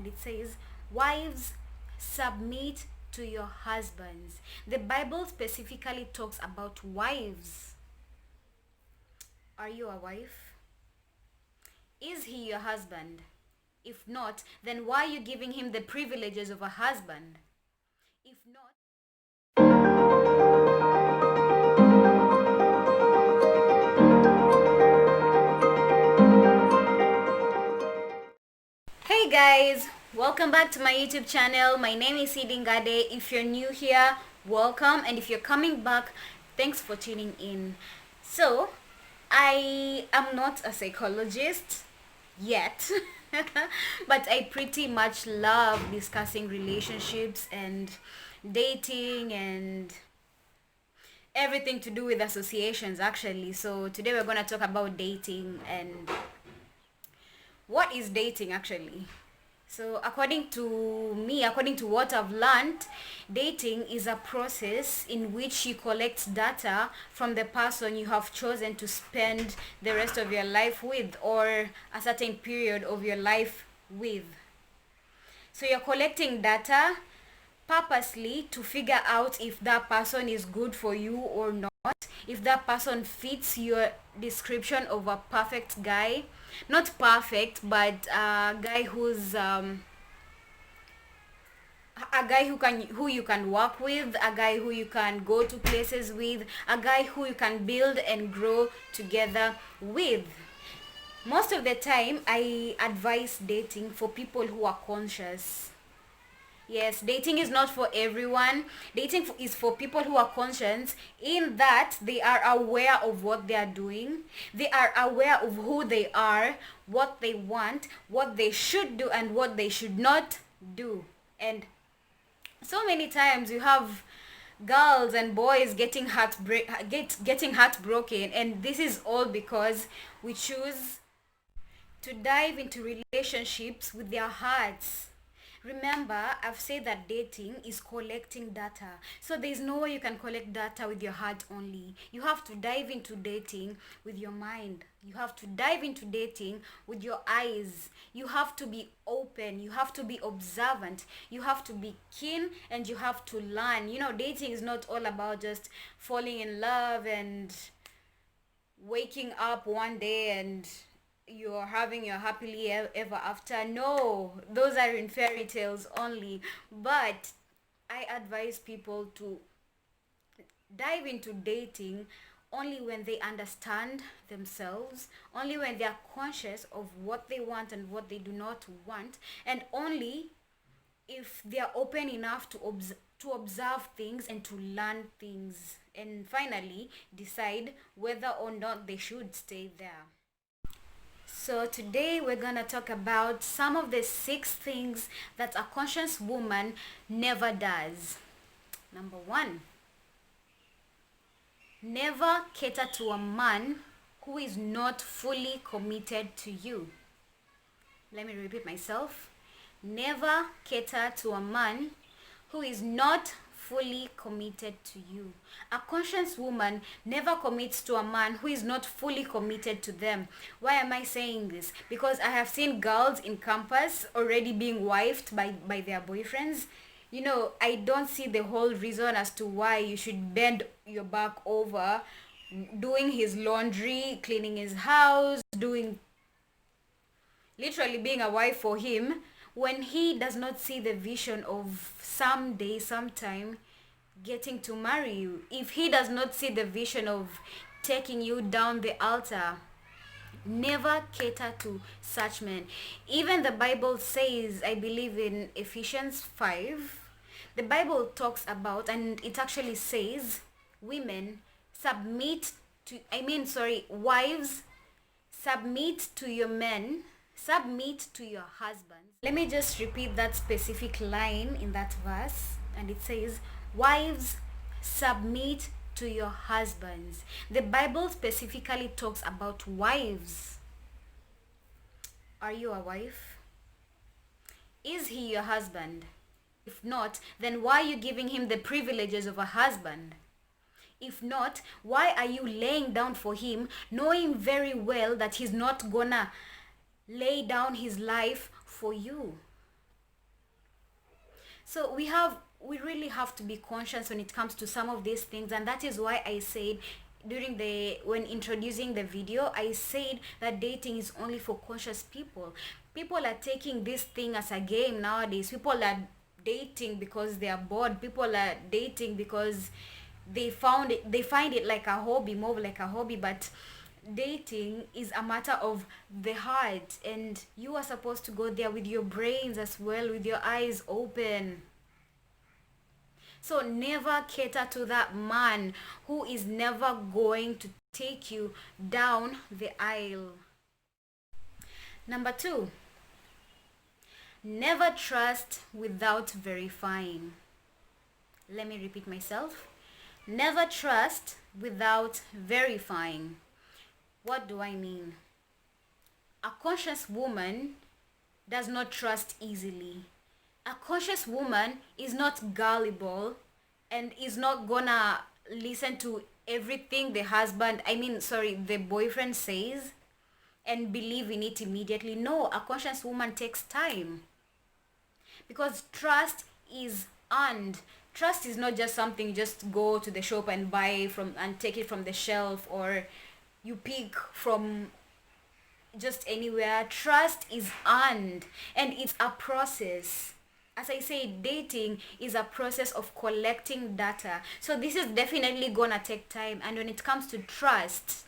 and it says, "Wives, submit to your husbands." The Bible specifically talks about wives. Are you a wife? Is he your husband? If not, then why are you giving him the privileges of a husband? If not, hey guys, welcome back to my YouTube channel. My name is Idingade. If you're new here, welcome, and if you're coming back, thanks for tuning in. So, I am not a psychologist yet, but I pretty much love discussing relationships and dating and everything to do with associations actually. So today we're going to talk about dating and what is dating actually. So according to me, according to what I've learned, dating is a process in which you collect data from the person you have chosen to spend the rest of your life with, or a certain period of your life with. So you're collecting data purposely to figure out if that person is good for you or not, if that person fits your description of a perfect guy. Not perfect, but a guy who you can work with, a guy who you can go to places with, a guy who you can build and grow together with. Most of the time I advise dating for people who are conscious. Yes, dating is not for everyone. Dating is for people who are conscious, in that they are aware of what they are doing. They are aware of who they are, what they want, what they should do, and what they should not do. And so many times you have girls and boys getting heartbroken, and this is all because we choose to dive into relationships with their hearts. Remember, I've said that dating is collecting data. So there's no way you can collect data with your heart only. You have to dive into dating with your mind. You have to dive into dating with your eyes. You have to be open. You have to be observant. You have to be keen, and you have to learn. Dating is not all about just falling in love and waking up one day and you're having your happily ever after. No, those are in fairy tales only. But I advise people to dive into dating only when they understand themselves, only when they are conscious of what they want and what they do not want, and only if they are open enough to observe things and to learn things, and finally decide whether or not they should stay there. So today we're going to talk about some of the 6 things that a conscious woman never does. Number 1, never cater to a man who is not fully committed to you. Let me repeat myself. Never cater to a man who is not fully committed to you. A conscious woman never commits to a man who is not fully committed to them. Why am I saying this? Because I have seen girls in campus already being wifed by their boyfriends. I don't see the whole reason as to why you should bend your back over doing his laundry, cleaning his house, doing literally being a wife for him, when he does not see the vision of someday, sometime getting to marry you. If he does not see the vision of taking you down the altar, never cater to such men. Even the Bible says, I believe in Ephesians 5, the Bible talks about, and it actually says, women submit to, wives, submit to your men, submit to your husbands. Let me just repeat that specific line in that verse, and it says, wives, submit to your husbands. The Bible specifically talks about wives. Are you a wife? Is he your husband? If not, then why are you giving him the privileges of a husband? If not, why are you laying down for him, knowing very well that he's not gonna lay down his life for you? So we really have to be conscious when it comes to some of these things, and that is why I said during the when introducing the video, I said that dating is only for conscious people. People are taking this thing as a game nowadays. People are dating because they are bored. People are dating because they find it like a hobby, more like a hobby, but dating is a matter of the heart, and you are supposed to go there with your brains as well, with your eyes open. So never cater to that man who is never going to take you down the aisle. Number 2, never trust without verifying. Let me repeat myself. Never trust without verifying. What do I mean? A conscious woman does not trust easily. A conscious woman is not gullible and is not gonna listen to everything the boyfriend says and believe in it immediately. No, a conscious woman takes time, because trust is earned. Trust is not just something you just go to the shop and buy from and take it from the shelf, or you pick from just anywhere. Trust is earned, and it's a process. As I say, dating is a process of collecting data. So this is definitely gonna take time, and when it comes to trust,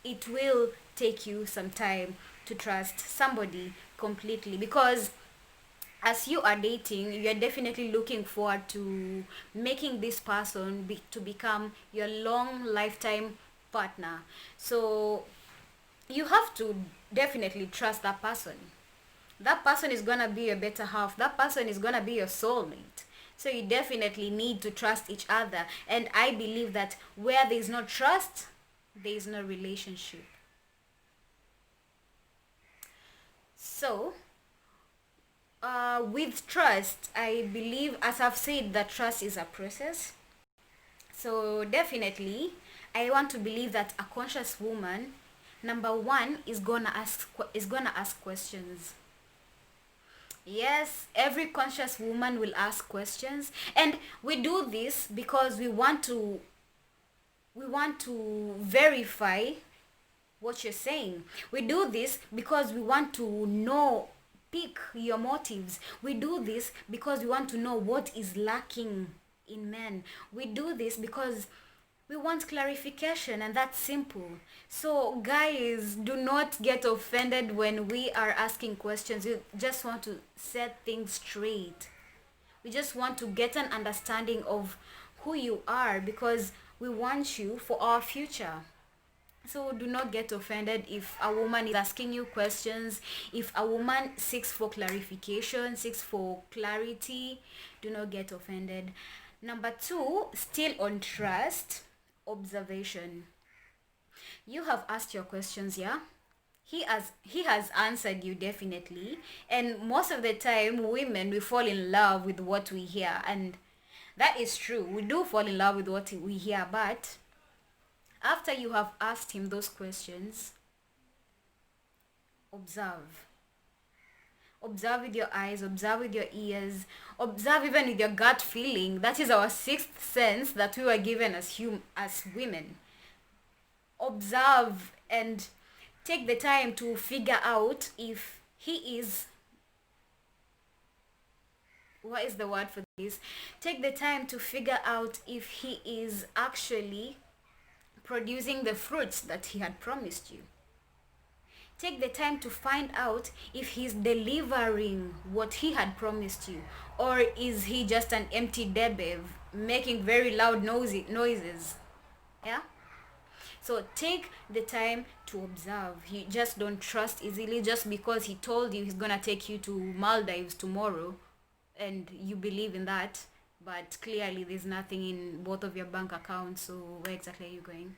it will take you some time to trust somebody completely, because as you are dating, you're definitely looking forward to making this person to become your long lifetime partner. So you have to definitely trust that person. That person is gonna be your better half. That person is gonna be your soulmate. So you definitely need to trust each other. And I believe that where there is no trust, there is no relationship. So with trust, I believe, as I've said, that trust is a process. So definitely, I want to believe that a conscious woman, number one, is gonna ask questions. Yes, every conscious woman will ask questions, and we do this because we want to verify what you're saying. We do this because we want to know, pick your motives. We do this because we want to know what is lacking in men. We do this because we want clarification, and that's simple. So guys, do not get offended when we are asking questions. We just want to set things straight. We just want to get an understanding of who you are, because we want you for our future. So do not get offended if a woman is asking you questions. If a woman seeks for clarification, seeks for clarity, do not get offended. Number 2, still on trust, observation. You have asked your questions, yeah? He has answered you definitely. And most of the time, women, we fall in love with what we hear, and that is true. We do fall in love with what we hear, but after you have asked him those questions, observe. Observe with your eyes, observe with your ears, observe even with your gut feeling. That is our sixth sense that we were given as women. Observe and take the time to figure out if he is, what is the word for this? Take the time to figure out if he is actually producing the fruits that he had promised you. Take the time to find out if he's delivering what he had promised you, or is he just an empty debev making very loud noises. Yeah? So take the time to observe. You just don't trust easily just because he told you he's gonna take you to Maldives tomorrow and you believe in that, but clearly there's nothing in both of your bank accounts. So where exactly are you going?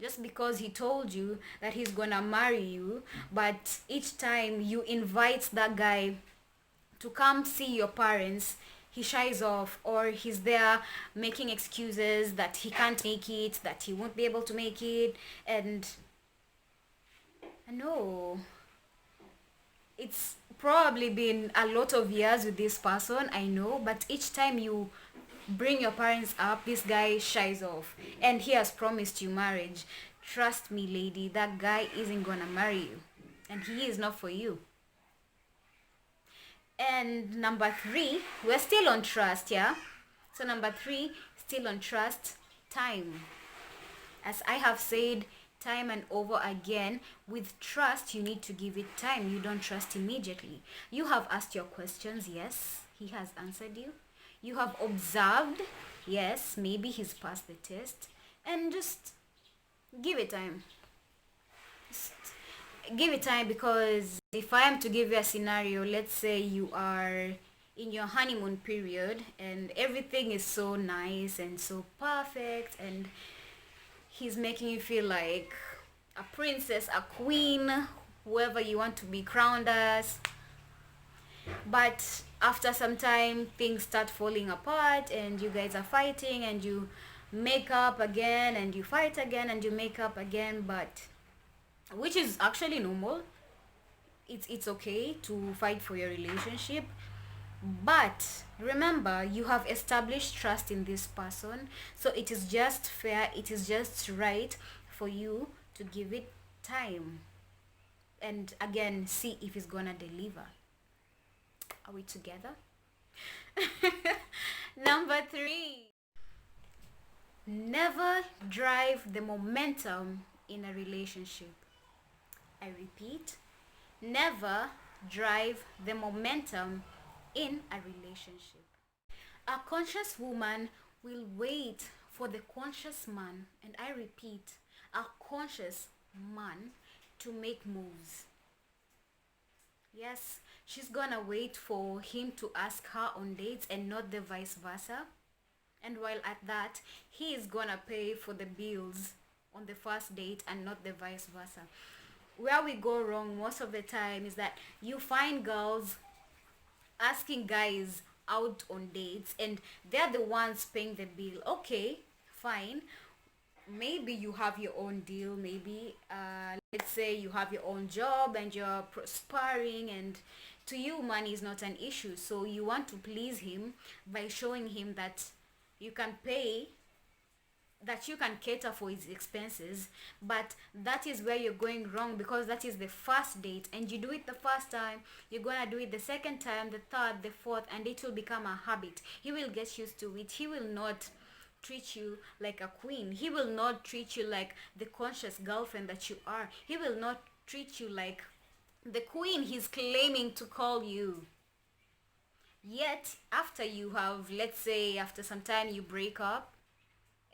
Just because he told you that he's gonna marry you, but each time you invite that guy to come see your parents, he shies off, or he's there making excuses that he can't make it, that he won't be able to make it. And no, It's probably been a lot of years with this person, I know, but each time you bring your parents up, this guy shies off, and he has promised you marriage. Trust me, lady, that guy isn't gonna marry you, and he is not for you. And number three, we're still on trust, yeah? So number three, still on trust, time. As I have said time and over again, with trust, you need to give it time. You don't trust immediately. You have asked your questions, yes, he has answered you. You have observed, yes, maybe he's passed the test. And just give it time. Just give it time, because if I am to give you a scenario, let's say you are in your honeymoon period and everything is so nice and so perfect, and he's making you feel like a princess, a queen, whoever you want to be crowned as. But after some time, things start falling apart and you guys are fighting, and you make up again and you fight again and you make up again, but which is actually normal. It's okay to fight for your relationship, but remember, you have established trust in this person, so it is just fair, it is just right for you to give it time, and again, see if it's gonna deliver. Are we together? Number three, never drive the momentum in a relationship. I repeat, never drive the momentum in a relationship. A conscious woman will wait for the conscious man, and I repeat, a conscious man, to make moves. Yes, she's gonna wait for him to ask her on dates and not the vice versa. And while at that, he is gonna pay for the bills on the first date and not the vice versa. Where we go wrong most of the time is that you find girls asking guys out on dates and they're the ones paying the bill. Okay, fine. Maybe you have your own deal. Maybe let's say you have your own job and you're prospering, and to you money is not an issue, so you want to please him by showing him that you can pay, that you can cater for his expenses. But that is where you're going wrong, because that is the first date and you do it the first time. You're gonna do it the second time, the third, the fourth, and it will become a habit. He will get used to it. He will not treat you like a queen. He will not treat you like the conscious girlfriend that you are. He will not treat you like the queen he's claiming to call you. Yet after you have, let's say after some time, you break up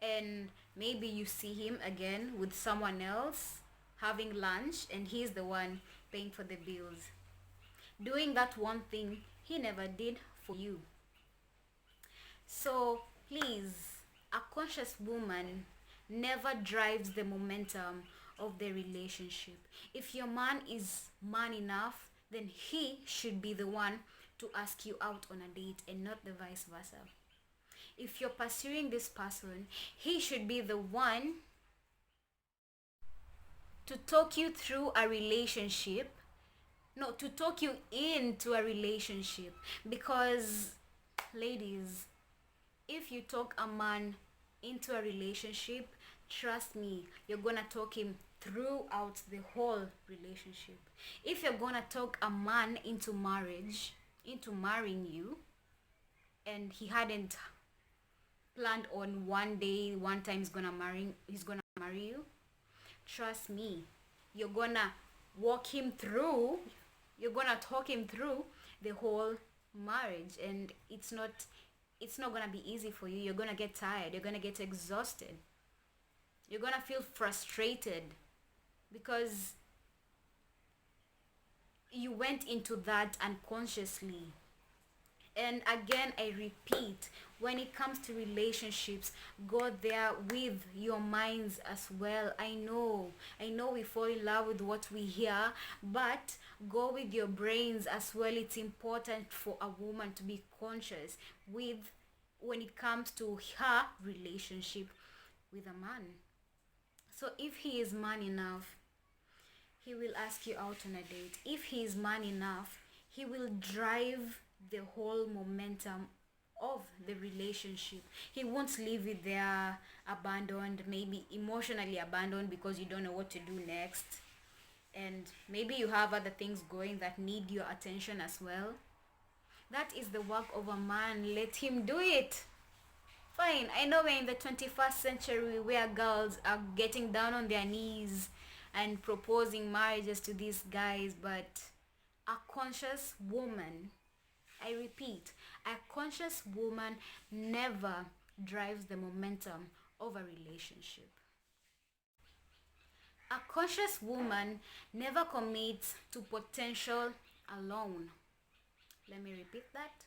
and maybe you see him again with someone else having lunch, and he's the one paying for the bills, doing that one thing he never did for you. So please, a conscious woman never drives the momentum of the relationship. If your man is man enough, then he should be the one to ask you out on a date and not the vice versa. If you're pursuing this person, he should be the one to talk you through a relationship, no, to talk you into a relationship. Because, ladies, if you talk a man into a relationship, trust me, you're gonna talk him throughout the whole relationship. If you're gonna talk a man into marriage, into marrying you, and he hadn't planned on one day, one time he's gonna marry you, trust me, you're gonna walk him through, you're gonna talk him through the whole marriage, and it's not gonna be easy for you. You're gonna get tired, you're gonna get exhausted, you're gonna feel frustrated, because you went into that unconsciously. And again, I repeat, when it comes to relationships, go there with your minds as well. I know we fall in love with what we hear, but go with your brains as well. It's important for a woman to be conscious with, when it comes to her relationship with a man. So if he is man enough, he will ask you out on a date. If he is man enough, he will drive the whole momentum of the relationship. He won't leave it there abandoned, maybe emotionally abandoned because you don't know what to do next. And maybe you have other things going that need your attention as well. That is the work of a man. Let him do it. Fine, I know we're in the 21st century where girls are getting down on their knees and proposing marriages to these guys, but a conscious woman, I repeat, a conscious woman never drives the momentum of a relationship. A conscious woman never commits to potential alone. Let me repeat that.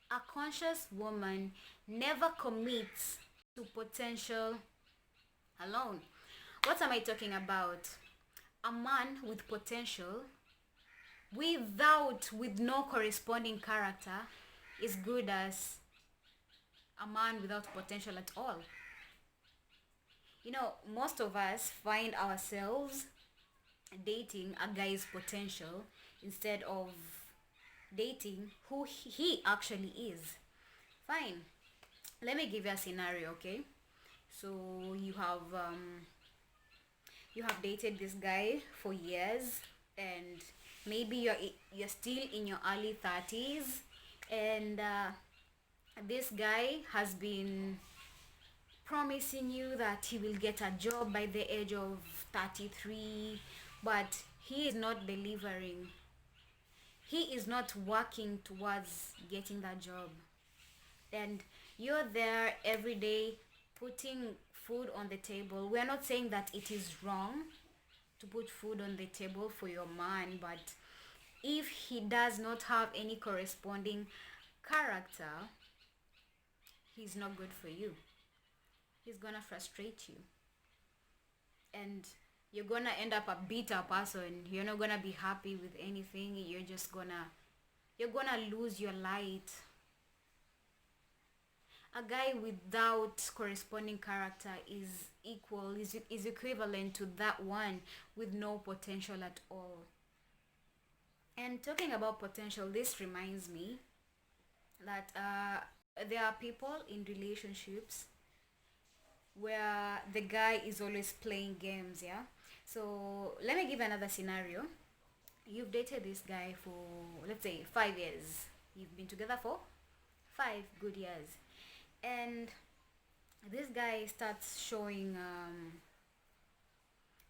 A conscious woman never commits to potential alone. What am I talking about? A man with potential with no corresponding character is good as a man without potential at all. You know, most of us find ourselves dating a guy's potential instead of dating who he actually is. Fine. Let me give you a scenario, okay? So you have dated this guy for years, and maybe you're still in your early 30s, and this guy has been promising you that he will get a job by the age of 33, but he is not delivering. He is not working towards getting that job. And you're there every day putting food on the table. We're not saying that it is wrong to put food on the table for your man, but if he does not have any corresponding character, he's not good for you. He's gonna frustrate you, and you're gonna end up a bitter person. You're not gonna be happy with anything. You're gonna lose your light. A guy without corresponding character is equivalent to that one with no potential at all. And talking about potential, this reminds me that there are people in relationships where the guy is always playing games, yeah? So let me give another scenario. You've dated this guy for, let's say, 5 years. You've been together for 5 good years. And this guy starts showing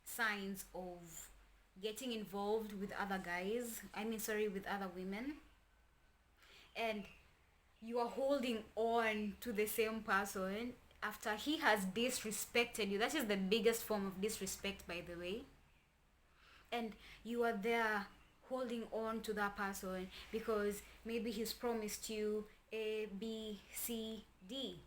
signs of getting involved with other guys. With other women. And you are holding on to the same person after he has disrespected you. That is the biggest form of disrespect, by the way. And you are there holding on to that person because maybe he's promised you A, B, C, D,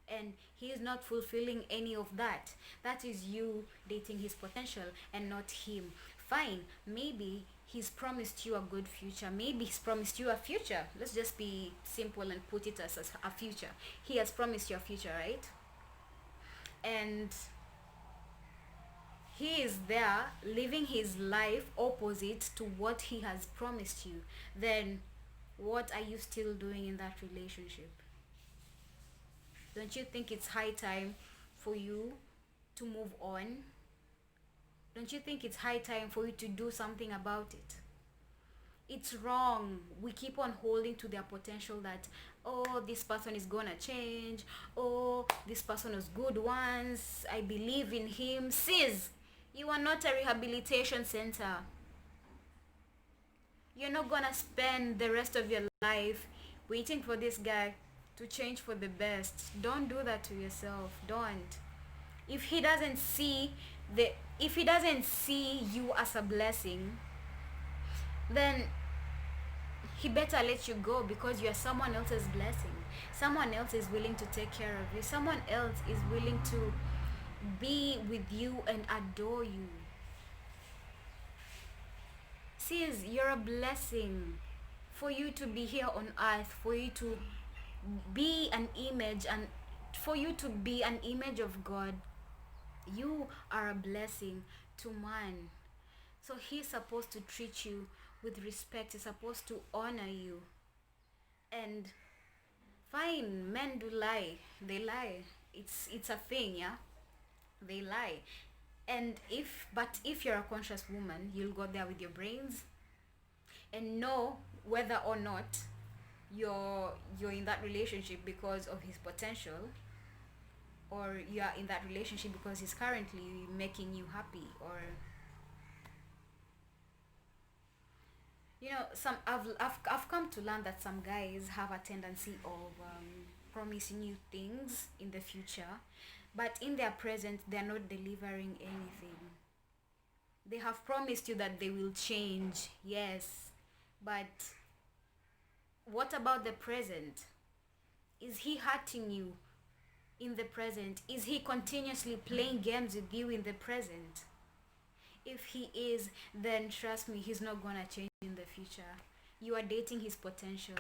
and he is not fulfilling any of that. That is you dating his potential and not him. Fine, maybe he's promised you a good future. Maybe he's promised you a future. Let's just be simple and put it as a future. He has promised you a future, right? And he is there living his life opposite to what he has promised you. Then what are you still doing in that relationship? Don't you think it's high time for you to move on? Don't you think it's high time for you to do something about it? It's wrong. We keep on holding to their potential that, oh, this person is gonna change. Oh, this person was good once. I believe in him. Sis, you are not a rehabilitation center. You're not gonna spend the rest of your life waiting for this guy to change for the best. Don't do that to yourself. Don't. If he doesn't see you as a blessing, then he better let you go, because you are someone else's blessing. Someone else is willing to take care of you. Someone else is willing to be with you and adore you. Sis, you're a blessing. For you to be here on earth, for you to be an image, and for you to be an image of God, you are a blessing to man. So he's supposed to treat you with respect. He's supposed to honor you. And fine, men do lie. They lie. It's a thing, yeah. They lie. And if you're a conscious woman, you'll go there with your brains and know whether or not you're in that relationship because of his potential, or you are in that relationship because he's currently making you happy. Or I've come to learn that some guys have a tendency of promising you things in the future, but in their present they're not delivering anything. They have promised you that they will change, yes, but what about the present? Is he hurting you in the present? Is he continuously playing games with you in the present? If he is, then trust me, he's not gonna change in the future. You are dating his potential.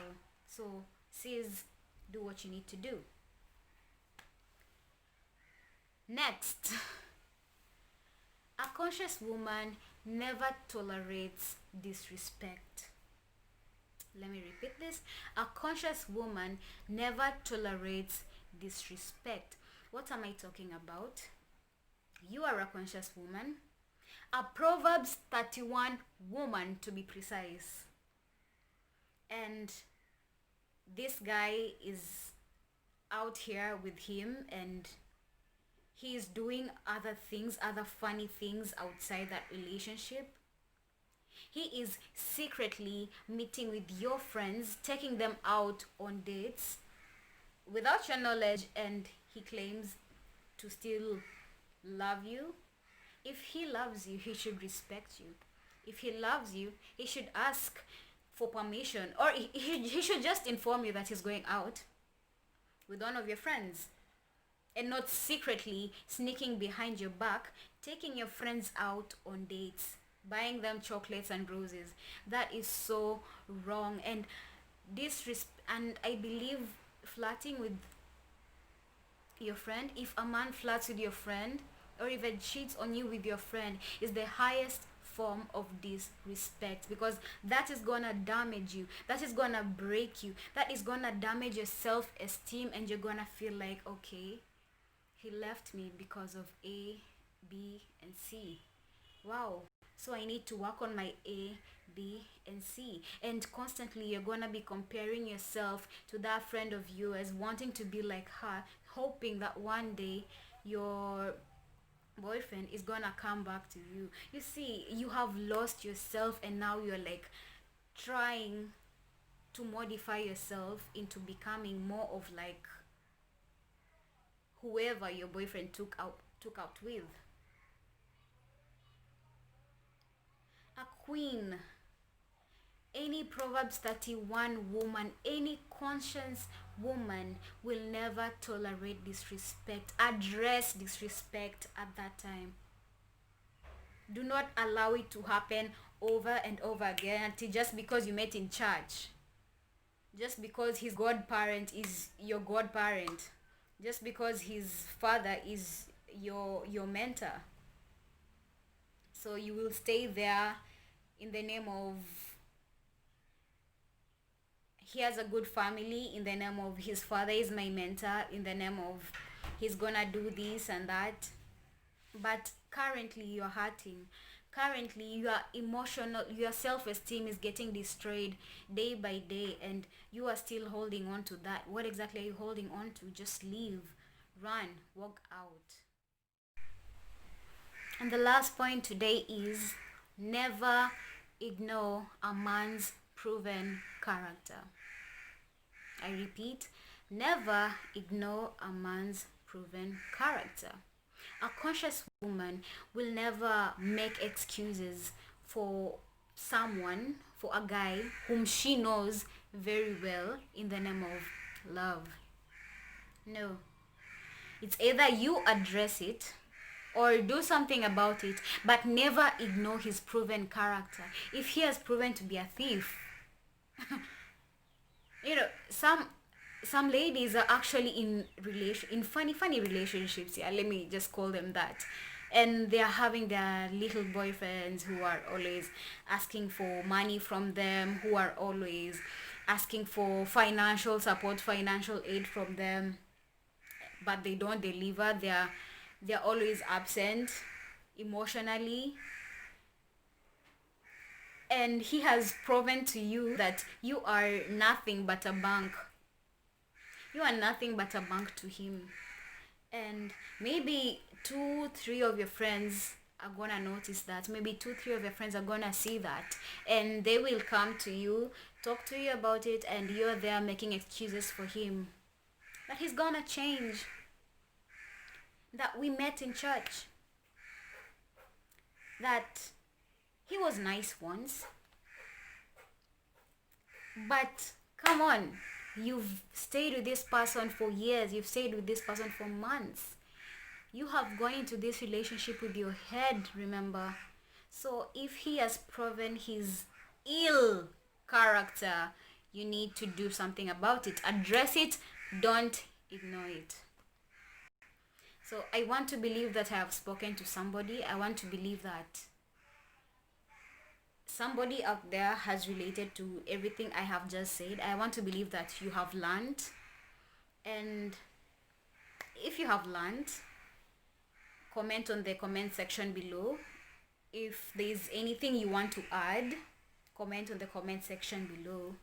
So, sis, do what you need to do. Next, a conscious woman never tolerates disrespect. Let me repeat this. A conscious woman never tolerates disrespect. What am I talking about? You are a conscious woman. A Proverbs 31 woman, to be precise. And this guy is out here with him, and he is doing other things, other funny things outside that relationship. He is secretly meeting with your friends, taking them out on dates without your knowledge, and he claims to still love you. If he loves you, he should respect you. If he loves you, he should ask for permission, or he should just inform you that he's going out with one of your friends, and not secretly sneaking behind your back, taking your friends out on dates, buying them chocolates and roses. That is so wrong. And and I believe flirting with your friend, if a man flirts with your friend or even cheats on you with your friend, is the highest form of disrespect, because that is gonna damage you, that is gonna break you, that is gonna damage your self-esteem, and you're gonna feel like, okay, he left me because of A, B, and C. Wow. So I need to work on my A, B, and C. And constantly you're gonna be comparing yourself to that friend of yours, wanting to be like her, hoping that one day your boyfriend is gonna come back to you. You see, you have lost yourself, and now you're like trying to modify yourself into becoming more of like whoever your boyfriend took out with. A queen, any Proverbs 31 woman, any conscious woman will never tolerate disrespect. Address disrespect at that time. Do not allow it to happen over and over again until just because you met in church, just because his godparent is your godparent, just because his father is your mentor. So you will stay there in the name of he has a good family, in the name of his father is my mentor, in the name of he's gonna do this and that. But currently you're hurting. Currently you are emotional, your self-esteem is getting destroyed day by day, and you are still holding on to that. What exactly are you holding on to? Just leave, run, walk out. And the last point today is never ignore a man's proven character. I repeat, never ignore a man's proven character. A conscious woman will never make excuses for someone, for a guy whom she knows very well, in the name of love. No. It's either you address it or do something about it, but never ignore his proven character. If he has proven to be a thief, some ladies are actually in funny relationships. Yeah, let me just call them that. and they are having their little boyfriends who are always asking for money from them, who are always asking for financial support, financial aid from them, but they don't deliver. They're always absent emotionally, and he has proven to you that you are nothing but a bank. You are nothing but a bank to him. And maybe two, three of your friends are gonna notice that. Maybe two, three of your friends are gonna see that, and they will come to you, talk to you about it, and you're there making excuses for him. That he's gonna change. That we met in church. That he was nice once. But come on, you've stayed with this person for years, you've stayed with this person for months. You have gone into this relationship with your head, remember? So if he has proven his ill character, you need to do something about it. Address it, don't ignore it. So I want to believe that I have spoken to somebody. I want to believe that somebody out there has related to everything I have just said. I want to believe that you have learned. And if you have learned, comment on the comment section below. If there's anything you want to add, comment on the comment section below.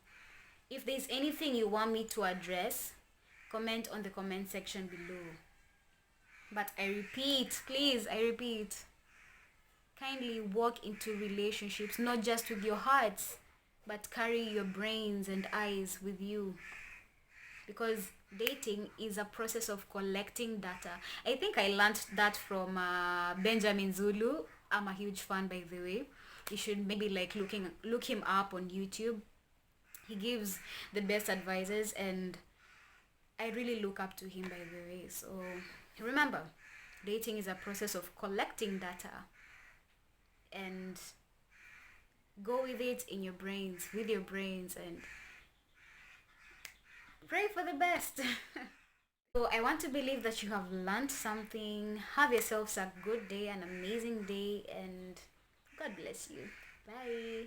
If there's anything you want me to address, comment on the comment section below. But I repeat, please, I repeat, kindly walk into relationships not just with your hearts, but carry your brains and eyes with you. Because dating is a process of collecting data. I think I learned that from Benjamin Zulu. I'm a huge fan, by the way. You should maybe like look him up on YouTube. He gives the best advices, and I really look up to him, by the way. So remember, dating is a process of collecting data, and go with it in your brains, with your brains, and pray for the best. So I want to believe that you have learned something. Have yourselves a good day, an amazing day, and God bless you. Bye.